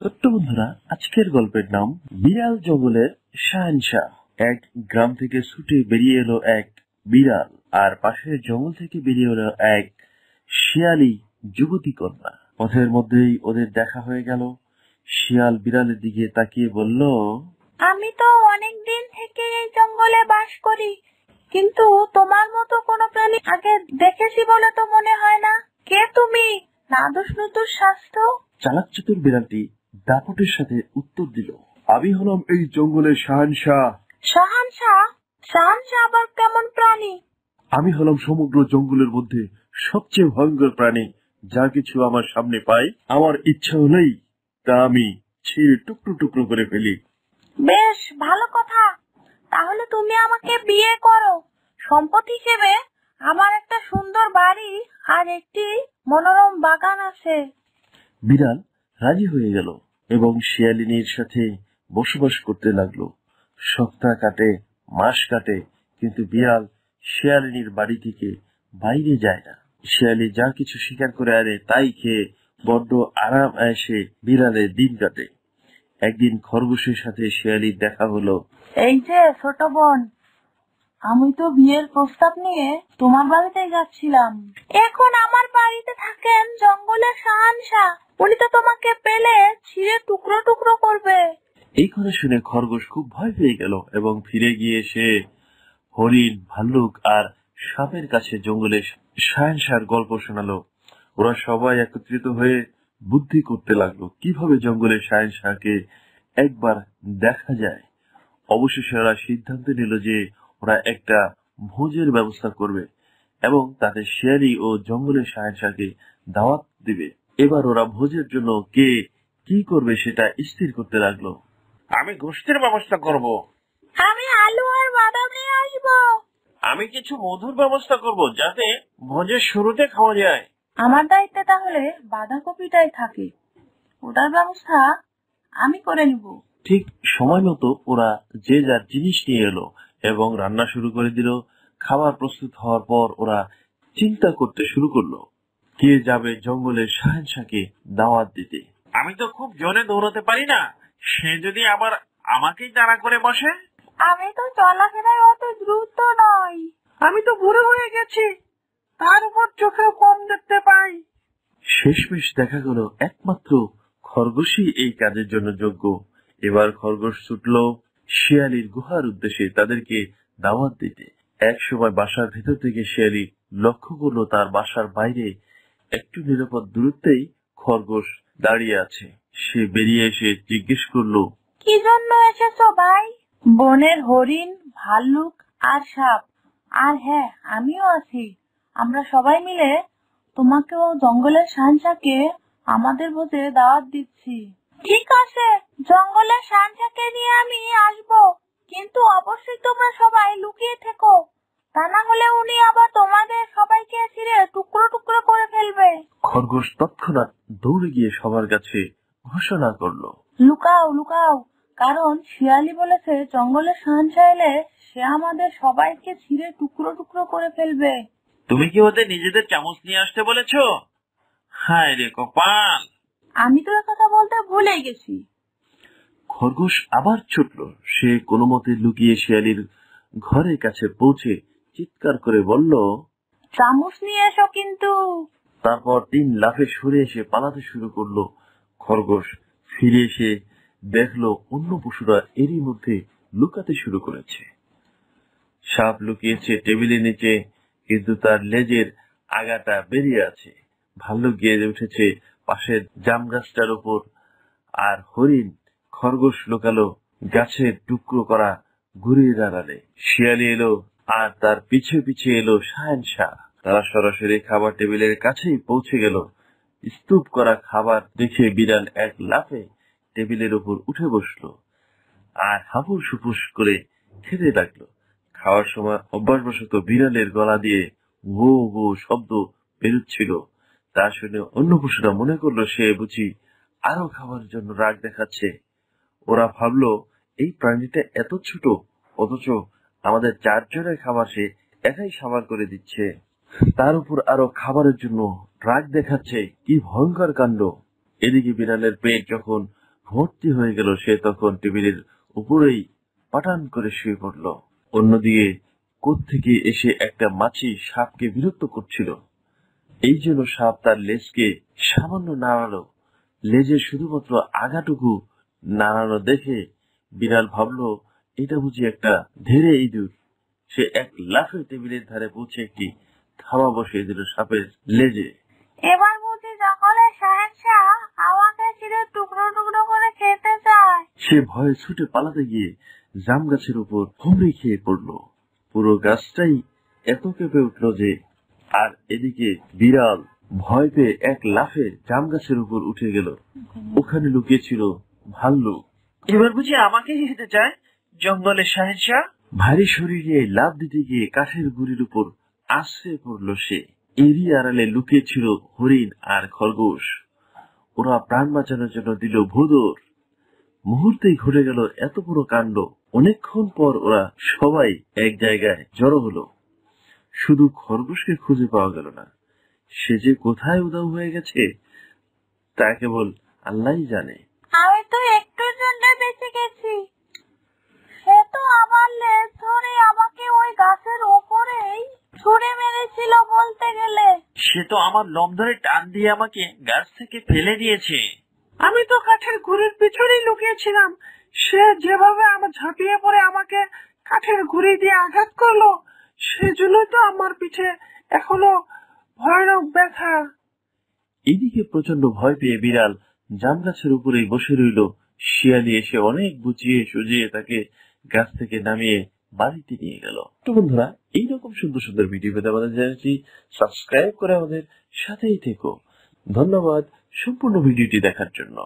ছোট্ট বন্ধুরা, আজকের গল্পের নাম বিড়াল জঙ্গলের শাহেনশাহ। এক গ্রাম থেকে ছুটে বেরিয়ে এলো এক বিড়াল, আর পাশের জঙ্গল থেকে বেরিয়ে এলো এক শিয়ালি যুবতী কন্যা। পথের মধ্যেই ওদের দেখা হয়ে গেল। শিয়াল বিড়ালের দিকে তাকিয়ে বলল, আমি তো অনেক দিন থেকে এই জঙ্গলে বাস করি, কিন্তু তোমার মতো কোনো প্রাণী আগে দেখেছি বলে তো মনে হয় না। কে তুমি? নাদুস নুদুস স্বাস্থ্য। চালাক চতুর বিড়ালটি দাপটের সাথে উত্তর দিল, আমি হলাম এই জঙ্গলের শাহেনশাহ। শাহানশাহ? শাহানশাহ আবার কেমন প্রাণী? আমি হলাম সমগ্র জঙ্গলের মধ্যে সবচেয়ে ভয়ঙ্কর প্রাণী। যা কিছু আমার সামনে পাই, আমার ইচ্ছা হলেই তা আমি ছিঁড়ে টুকরো টুকরো করে ফেলি। বেশ ভালো কথা, তাহলে তুমি আমাকে বিয়ে করো। সম্পদ হিসেবে আমার একটা সুন্দর বাড়ি আর একটি মনোরম বাগান আছে। বিড়াল রাজি হয়ে গেল এবং শিয়ালিনীর সাথে বসবাস করতে লাগলো। সপ্তাহ কাটে, মাস কাটে, কিন্তু বিড়াল শিয়ালিনীর বাড়ি থেকে বাইরে যায় না। শিয়ালি যা কিছু শিকার করে আনে তাই খেয়ে বড্ড আরাম আয়েশে বিড়ালের দিন কাটে। একদিন খরগোশের সাথে শিয়ালির দেখা হলো। এই যে ছোট বোন, আমি তো বিয়ের প্রস্তাব নিয়ে তোমার বাড়িতে যাচ্ছিলাম। এখন আমার বাড়িতে থাকেন জঙ্গলের শাহানশাহ, উনি তো তোমাকে পেলে ছিঁড়ে টুকরো টুকরো করবে। এই কথা শুনে খরগোশ খুব ভয় পেয়ে গেল এবং ফিরে গিয়ে সে হরিণ, ভাল্লুক আর সাপের কাছে জঙ্গলে শাহেনশাহর গল্প শোনালো। ওরা সবাই একত্রিত হয়ে বুদ্ধি করতে লাগলো কিভাবে জঙ্গলের শাহেনশাহকে একবার দেখা যায়। অবশেষে ওরা সিদ্ধান্ত নিল যে ওরা একটা ভোজের ব্যবস্থা করবে এবং তাতে শিয়ালি ও জঙ্গলের শাহেনশাহকে দাওয়াত দিবে। এবার ওরা ভোজের জন্য কে কি করবে সেটা স্থির করতে লাগলো। আমি গোশতের ব্যবস্থা করব। আমি আলু আর বাদাম নিয়ে আসবো। আমি কিছু মধুর ব্যবস্থা করব যাতে ভোজের শুরুতে খাওয়া যায়। আমার দায়িত্বে তাহলে বাঁধাকপিটাই থাকে, ওটার ব্যবস্থা আমি করে নিব। ঠিক সময় মতো ওরা যে যার জিনিস নিয়ে এলো এবং রান্না শুরু করে দিল। খাবার প্রস্তুত হওয়ার পর ওরা চিন্তা করতে শুরু করলো কে যাবে জঙ্গলের শাহেনশাহকে দাওয়াত দিতে। আমি তো খুব জোরে দৌড়াতে পারি না, সে যদি আবার আমাকেই তাড়া করে বসে। আমি তো চলাফেরায় অত দ্রুত নই। আমি তো বুড়ো হয়ে গেছি, তার উপর চোখেও কম দেখতে পাই। শেষমেশ দেখা গেল একমাত্র খরগোশই এই কাজের জন্য যোগ্য। এবার খরগোশ ছুটল শিয়ালির গুহার উদ্দেশ্যে তাদেরকে দাওয়াত দিতে। এক সময় বাসার ভেতর থেকে শিয়ালি লক্ষ্য করলো তার বাসার বাইরে একটু নিরাপদ দূরত্বেই খরগোশ দাঁড়িয়ে আছে। সে বেরিয়ে এসে জিজ্ঞেস করলো, কি জন্য এসেছো ভাই? বনের হরিণ, ভাল্লুক আর সাপ, আর হ্যাঁ আমিও আছি। আমরা সবাই মিলে তোমাকে ও জঙ্গলের শাহেনশাহকে আমাদের ভোজে দাওয়াত দিচ্ছি। ঠিক আছে, জঙ্গলের শাহেনশাহকে নিয়ে আমি আসবো, কিন্তু অবশ্যই তোমরা সবাই লুকিয়ে থেকো, তা না হলে উনি আবার তোমাদের সবাইকে ছিঁড়ে টুকরো টুকরো করে ফেলবে। খরগোশ তৎক্ষণাৎ দৌড়ে গিয়ে সবার কাছে ঘোষণা করলো, লুকাও লুকাও, কারণ শিয়ালি বলেছে জঙ্গলের শাহেনশাহ এলে সে আমাদের সবাইকে ছিঁড়ে টুকরো টুকরো করে ফেলবে। তুমি কি ওদের নিজেদের চামচ নিয়ে আসতে বলেছো? হায় রে কপাল! আমি তো কথা বলতে ভুলে গেছি। খরগোশ আবার ছুটল। সে কোনো মতে লুকিয়ে শিয়ালির ঘরের কাছে পৌঁছে চিৎকার করে বলল, চামচ নিয়ে এসো কিন্তু। তারপর 3 লাফে সরে এসে পালাতে শুরু করলো। খরগোশ ফিরে এসে দেখলো অন্য পশুরা এরই মধ্যে লুকাতে শুরু করেছে। সাপ লুকিয়েছে টেবিলের নিচে, কিন্তু তার লেজের আগাটা বেরিয়ে আছে। ভাল্লুক গিয়ে উঠেছে পাশের জাম গাছটার উপর, আর হরিণ খরগোশ লুকালো গাছের টুকরো করা ঘুরিয়ে দাঁড়ালে। শিয়ালি এলো আর তার পিছে পিছে এলো শাহেনশাহ। তারা সরাসরি খাবার টেবিলের কাছেই পৌঁছে গেল। স্তূপ করা খাবার দেখে বিড়াল এক লাফে টেবিলের উপর উঠে বসলো আর হাপুস হুপুস করে খেতে লাগলো। খাওয়ার সময় অভ্যাসবশত বিড়ালের গলা দিয়ে গো গো শব্দ বেরোচ্ছিল। তা শুনে অন্য পশুরা মনে করলো সে বুঝি আরো খাবার জন্য রাগ দেখাচ্ছে। ওরা ভাবলো এই প্রাণীটা এত ছোট, অথচ আমাদের 4 জনের খাবার সে একাই সাবার করে দিচ্ছে, তার উপর আরো খাবারের জন্য রাগ দেখাচ্ছে। কি ভয়ঙ্কর কাণ্ড! এদিকে বিড়ালের পেট যখন ভর্তি হয়ে গেল। সে তখন টেবিলের উপরেই পাটান করে শুয়ে পড়ল। অন্যদিকে কোত্থেকে এসে একটা মাছি সাপকে বিরক্ত করছিল। এই জন্য সাপ তার লেজকে সামান্য নাড়ালো। লেজের শুধুমাত্র আগাটুকু নাড়ানো দেখে বিড়াল ভাবলো এটা বুঝি একটা ধেড়ে ইঁদুর। সে এক লাফে টেবিলের ধারে পৌঁছে একটি থাবা বসিয়ে দিল সাপের লেজে। এবার বুঝি জঙ্গলের শাহেনশাহ আমাকে ছিঁড়ে টুকরো টুকরো করে খেতে চায়। সে ভয়ে ছুটে পালাতে গিয়ে জাম গাছের উপর হুমড়ি খেয়ে পড়ল। পুরো গাছটাই এত কেঁপে উঠল যে, আর এদিকে বিড়াল ভয় পেয়ে এক লাফে জাম গাছের উপর উঠে গেল। ওখানে লুকিয়ে ছিল ভাল্লুক। এবার বুঝি আমাকে খেতে চায় জঙ্গলের শাহেনশাহ? ভারী শরীরে লাফ দিতে গিয়ে কাঠের গুড়ির উপর আশ্রয় পড়ল সে। এরই আড়ালে লুকিয়ে ছিল হরিণ আর খরগোশ। ওরা প্রাণ বাঁচানোর জন্য দিল ভোঁদর। মুহূর্তেই ঘটে গেল এত বড় কাণ্ড। অনেকক্ষণ পর ওরা সবাই এক জায়গায় জড়ো হলো। শুধু খরগোশকে খুঁজে পাওয়া গেল না। সে যে কোথায় উধাও হয়ে গেছে তা কেবল আল্লাহই জানে। আমি তো একটুর জন্য বেঁচে গেছি। সে তো আমার লেজ ধরে আমাকে ওই গাছের উপরেই ছুঁড়ে মেরেছিল বলতে গেলে। সে তো আমার লোম ধরে টান দিয়ে আমাকে গাছ থেকে ফেলে দিয়েছে। আমি তো কাঠের গুড়ির পিছনেই লুকিয়েছিলাম। সে যেভাবে আমার ঝাঁপিয়ে পড়ে আমাকে কাঠের গুড়ি দিয়ে আঘাত করলো, সেজন্যই তো আমার পিঠে এখনো ভয়ানক ব্যথা। এদিকে প্রচন্ড ভয় পেয়ে বিড়াল জাম গাছের উপরেই বসে রইল। শিয়ালি এসে অনেক বুঝিয়ে সুজিয়ে তাকে গাছ থেকে নামিয়ে বাড়িতে নিয়ে গেল। তো বন্ধুরা, এইরকম সুন্দর সুন্দর ভিডিও পেতে আমাদের চ্যানেলটি সাবস্ক্রাইব করে আমাদের সাথেই থেকো। ধন্যবাদ সম্পূর্ণ ভিডিওটি দেখার জন্য।